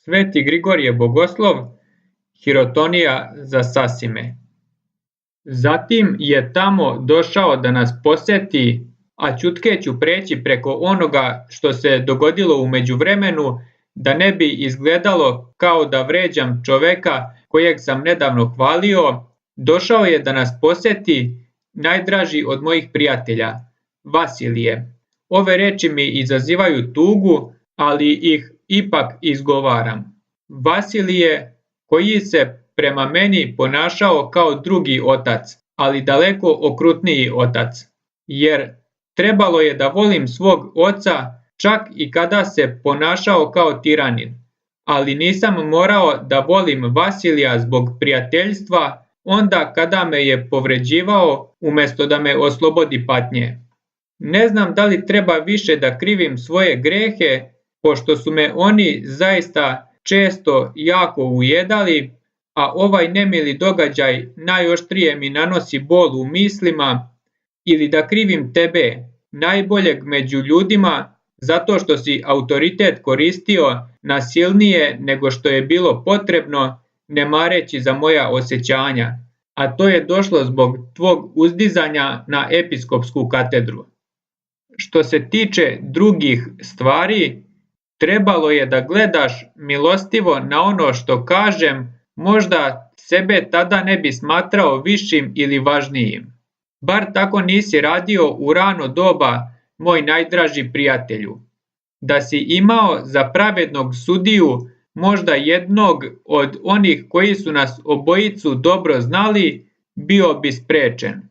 Sveti Grigorije Bogoslov, Hirotonija za Sasime. Zatim je tamo došao da nas posjeti, a ćutke ću preći preko onoga što se dogodilo u međuvremenu, da ne bi izgledalo kao da vređam čoveka kojeg sam nedavno hvalio. Došao je da nas posjeti najdraži od mojih prijatelja, Vasilije. Ove reči mi izazivaju tugu, ali ih ipak izgovaram. Vasilije, koji se prema meni ponašao kao drugi otac, ali daleko okrutniji otac, jer trebalo je da volim svog oca čak i kada se ponašao kao tiranin, ali nisam morao da volim Vasilija zbog prijateljstva onda kada me je povređivao umjesto da me oslobodi patnje. Ne znam da li treba više da krivim svoje grehe, pošto su me oni zaista često jako ujedali, a ovaj nemili događaj najoštrije mi nanosi bol u mislima, ili da krivim tebe, najboljeg među ljudima, zato što si autoritet koristio nasilnije nego što je bilo potrebno, ne mareći za moja osjećanja, a to je došlo zbog tvog uzdizanja na episkopsku katedru. Što se tiče drugih stvari, trebalo je da gledaš milostivo na ono što kažem, možda sebe tada ne bi smatrao višim ili važnijim. Bar tako nisi radio u rano doba, moj najdraži prijatelju. Da si imao za pravednog sudiju možda jednog od onih koji su nas obojicu dobro znali, bio bi sprečen.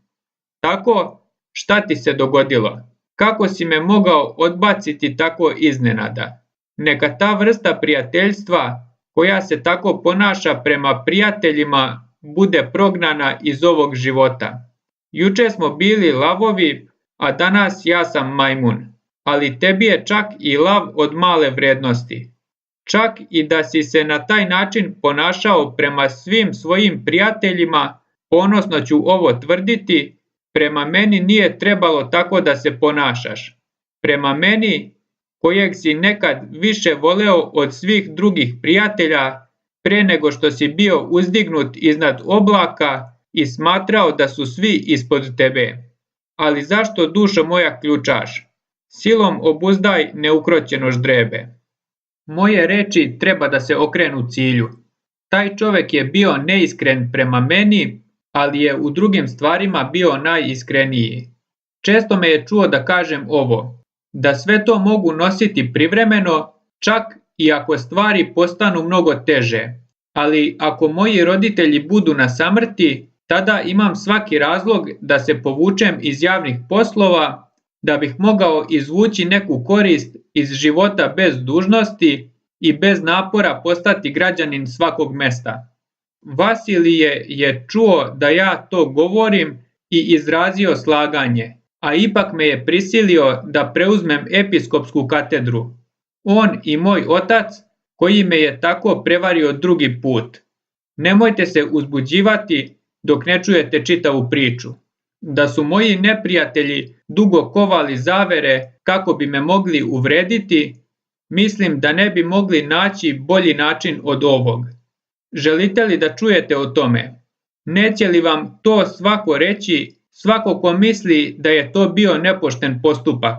Tako, šta ti se dogodilo? Kako si me mogao odbaciti tako iznenada? Neka ta vrsta prijateljstva koja se tako ponaša prema prijateljima bude prognana iz ovog života. Juče smo bili lavovi, a danas ja sam majmun, ali tebi je čak i lav od male vrednosti. Čak i da si se na taj način ponašao prema svim svojim prijateljima, ponosno ću ovo tvrditi, prema meni nije trebalo tako da se ponašaš. Prema meni, kojeg si nekad više voleo od svih drugih prijatelja, pre nego što si bio uzdignut iznad oblaka i smatrao da su svi ispod tebe. Ali zašto, dušo moja, ključaš? Silom obuzdaj neukroćeno ždrebe. Moje reči treba da se okrenu cilju. Taj čovjek je bio neiskren prema meni, ali je u drugim stvarima bio najiskreniji. Često me je čuo da kažem ovo, da sve to mogu nositi privremeno, čak i ako stvari postanu mnogo teže. Ali ako moji roditelji budu na samrti, tada imam svaki razlog da se povučem iz javnih poslova, da bih mogao izvući neku korist iz života bez dužnosti i bez napora postati građanin svakog mesta. Vasilije je čuo da ja to govorim i izrazio slaganje, a ipak me je prisilio da preuzmem episkopsku katedru. On i moj otac, koji me je tako prevario drugi put. Nemojte se uzbuđivati dok ne čujete čitavu priču. Da su moji neprijatelji dugo kovali zavere kako bi me mogli uvrediti, mislim da ne bi mogli naći bolji način od ovog. Želite li da čujete o tome? Neće li vam to svako reći, svako ko misli da je to bio nepošten postupak?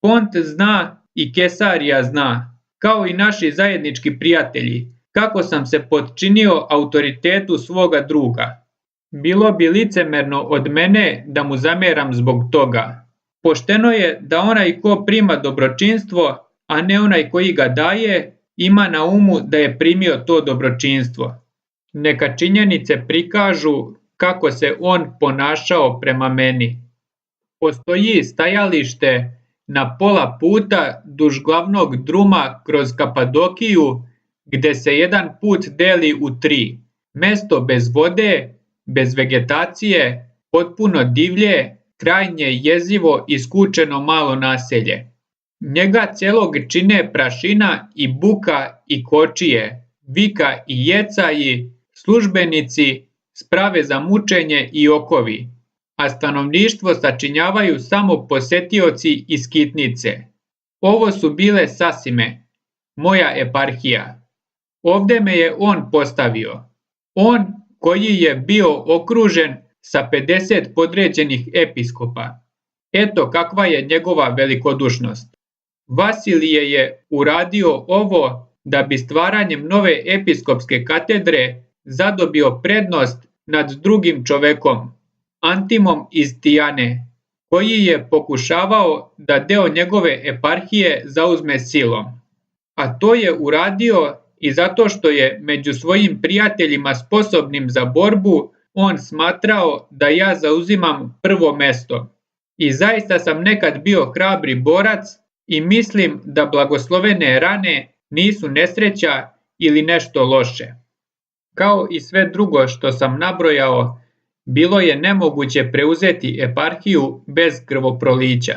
Pont zna i Kesarija zna, kao i naši zajednički prijatelji, kako sam se potčinio autoritetu svoga druga. Bilo bi licemerno od mene da mu zameram zbog toga. Pošteno je da onaj ko prima dobročinstvo, a ne onaj koji ga daje, ima na umu da je primio to dobročinstvo. Neka činjenice prikažu kako se on ponašao prema meni. Postoji stajalište na pola puta duž glavnog druma kroz Kapadokiju, gde se jedan put deli u 3. Mesto bez vode, bez vegetacije, potpuno divlje, krajnje jezivo i skučeno malo naselje. Njega celog čine prašina i buka i kočije, vika i jecaji, službenici, sprave za mučenje i okovi, a stanovništvo sačinjavaju samo posetioci i skitnice. Ovo su bile Sasime, moja eparhija. Ovdje me je on postavio. On koji je bio okružen sa 50 podređenih episkopa. Eto kakva je njegova velikodušnost. Vasilije je uradio ovo da bi stvaranjem nove episkopske katedre zadobio prednost nad drugim čovekom, Antimom iz Tijane, koji je pokušavao da deo njegove eparhije zauzme silom. A to je uradio i zato što je među svojim prijateljima sposobnim za borbu on smatrao da ja zauzimam prvo mesto. I zaista sam nekad bio hrabri borac i mislim da blagoslovene rane nisu nesreća ili nešto loše. Kao i sve drugo što sam nabrojao, bilo je nemoguće preuzeti eparhiju bez krvoprolića.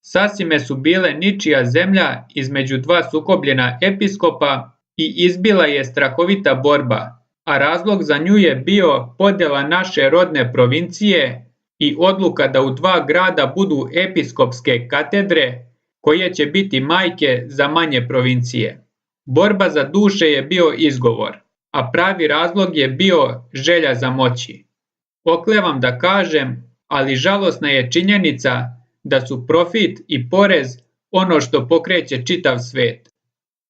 Sasime su bile ničija zemlja između dva sukobljena episkopa i izbila je strahovita borba, a razlog za nju je bio podjela naše rodne provincije i odluka da u dva grada budu episkopske katedre koje će biti majke za manje provincije. Borba za duše je bio izgovor, a pravi razlog je bio želja za moći. Oklevam da kažem, ali žalosna je činjenica da su profit i porez ono što pokreće čitav svet.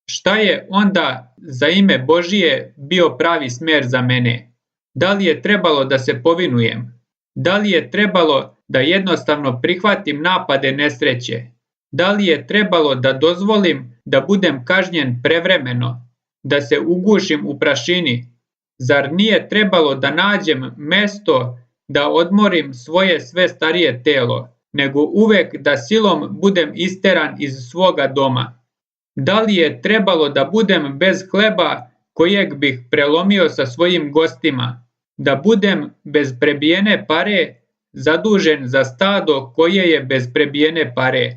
Šta je onda za ime Božije bio pravi smjer za mene? Da li je trebalo da se povinujem? Da li je trebalo da jednostavno prihvatim napade nesreće? Da li je trebalo da dozvolim da budem kažnjen prevremeno? Da se ugušim u prašini? Zar nije trebalo da nađem mesto da odmorim svoje sve starije telo, nego uvek da silom budem isteran iz svoga doma? Da li je trebalo da budem bez hleba kojeg bih prelomio sa svojim gostima? Da budem bez prebijene pare, zadužen za stado koje je bez prebijene pare?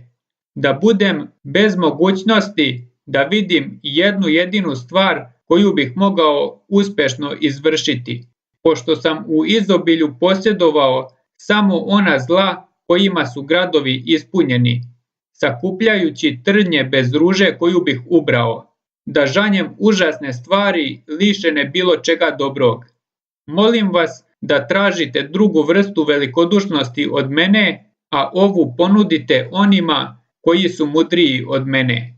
Da budem bez mogućnosti da vidim jednu jedinu stvar koju bih mogao uspešno izvršiti, pošto sam u izobilju posjedovao samo ona zla kojima su gradovi ispunjeni, sakupljajući trnje bez ruže koju bih ubrao, da žanjem užasne stvari lišene bilo čega dobrog. Molim vas da tražite drugu vrstu velikodušnosti od mene, a ovu ponudite onima koji su mudriji od mene.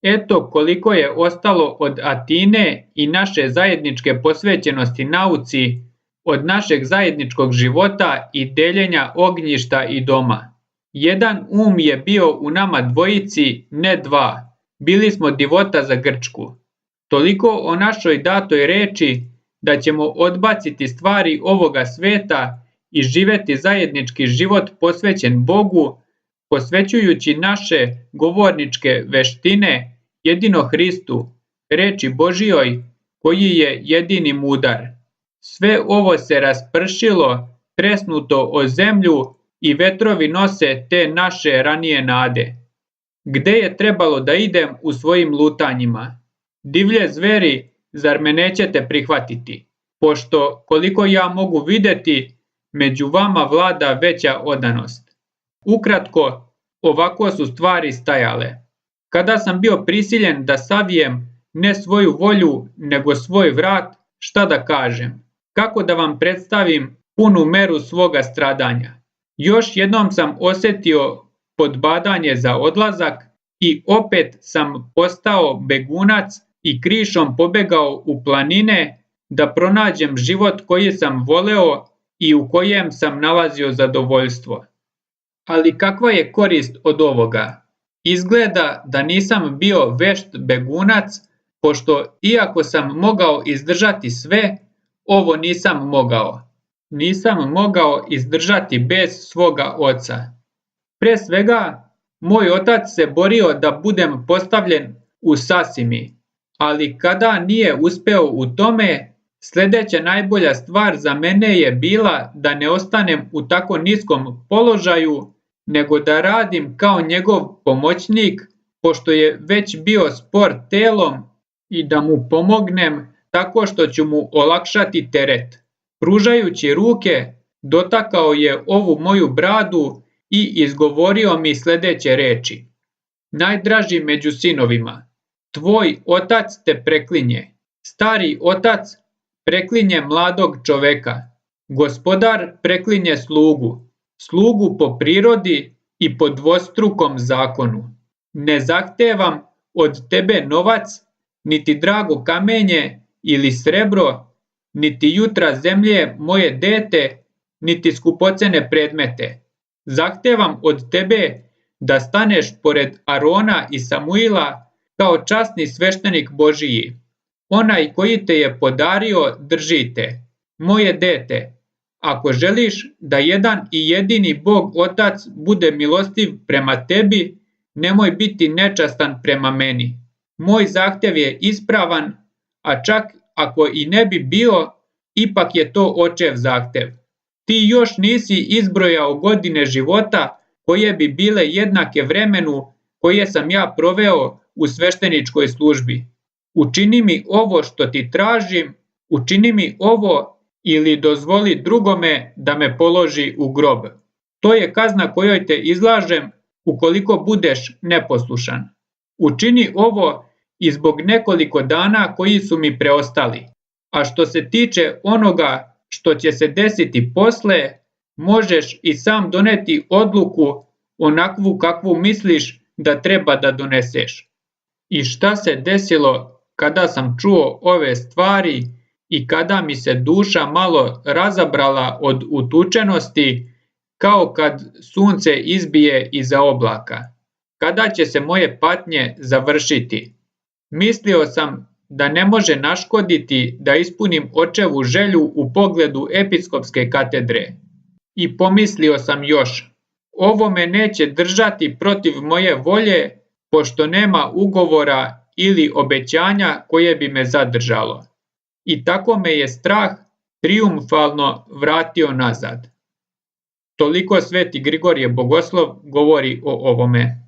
Eto koliko je ostalo od Atine i naše zajedničke posvećenosti nauci, od našeg zajedničkog života i deljenja ognjišta i doma. Jedan je bio u nama dvojici, ne dva. Bili smo divota za Grčku. Toliko o našoj datoj reči da ćemo odbaciti stvari ovoga sveta i živeti zajednički život posvećen Bogu, posvećujući naše govorničke veštine jedino Hristu, reči Božijoj, koji je jedini mudar. Sve ovo se raspršilo, tresnuto o zemlju i vetrovi nose te naše ranije nade. Gde je trebalo da idem u svojim lutanjima? Divlje zveri, zar me nećete prihvatiti? Pošto, koliko ja mogu videti, među vama vlada veća odanost. Ukratko, ovako su stvari stajale. Kada sam bio prisiljen da savijem ne svoju volju, nego svoj vrat, šta da kažem? Kako da vam predstavim punu meru svoga stradanja? Još jednom sam osjetio podbadanje za odlazak i opet sam postao begunac i krišom pobegao u planine da pronađem život koji sam voleo i u kojem sam nalazio zadovoljstvo. Ali kakva je korist od ovoga? Izgleda da nisam bio vešt begunac, pošto iako sam mogao izdržati sve, ovo nisam mogao. Nisam mogao izdržati bez svoga oca. Pre svega, moj otac se borio da budem postavljen u Sasimi, ali kada nije uspeo u tome, sljedeća najbolja stvar za mene je bila da ne ostanem u tako niskom položaju, nego da radim kao njegov pomoćnik, pošto je već bio spor telom, i da mu pomognem tako što ću mu olakšati teret. Pružajući ruke, dotakao je ovu moju bradu i izgovorio mi sljedeće reči. Najdraži među sinovima, tvoj otac te preklinje. Stari otac preklinje mladog čoveka, gospodar preklinje slugu po prirodi i po dvostrukom zakonu. Ne zahtevam od tebe novac, niti drago kamenje ili srebro, niti jutra zemlje moje dete, niti skupocene predmete. Zahtevam od tebe da staneš pored Arona i Samuila kao časni sveštenik Božiji. Onaj koji te je podario držite. Moje dete, ako želiš da jedan i jedini Bog Otac bude milostiv prema tebi, nemoj biti nečastan prema meni. Moj zahtev je ispravan, a čak ako i ne bi bio, ipak je to očev zahtev. Ti još nisi izbrojao godine života koje bi bile jednake vremenu koje sam ja proveo u svešteničkoj službi. Učini mi ovo što ti tražim, učini mi ovo ili dozvoli drugome da me položi u grob. To je kazna kojoj te izlažem ukoliko budeš neposlušan. Učini ovo i zbog nekoliko dana koji su mi preostali. A što se tiče onoga što će se desiti posle, možeš i sam doneti odluku onakvu kakvu misliš da treba da doneseš. I šta se desilo kada sam čuo ove stvari i kada mi se duša malo razabrala od utučenosti, kao kad sunce izbije iza oblaka? Kada će se moje patnje završiti? Mislio sam da ne može naškoditi da ispunim očevu želju u pogledu episkopske katedre. I pomislio sam još, ovo me neće držati protiv moje volje, pošto nema ugovora ili obećanja koje bi me zadržalo. I tako me je strah trijumfalno vratio nazad. Toliko Sveti Grigorije Bogoslov govori o ovome.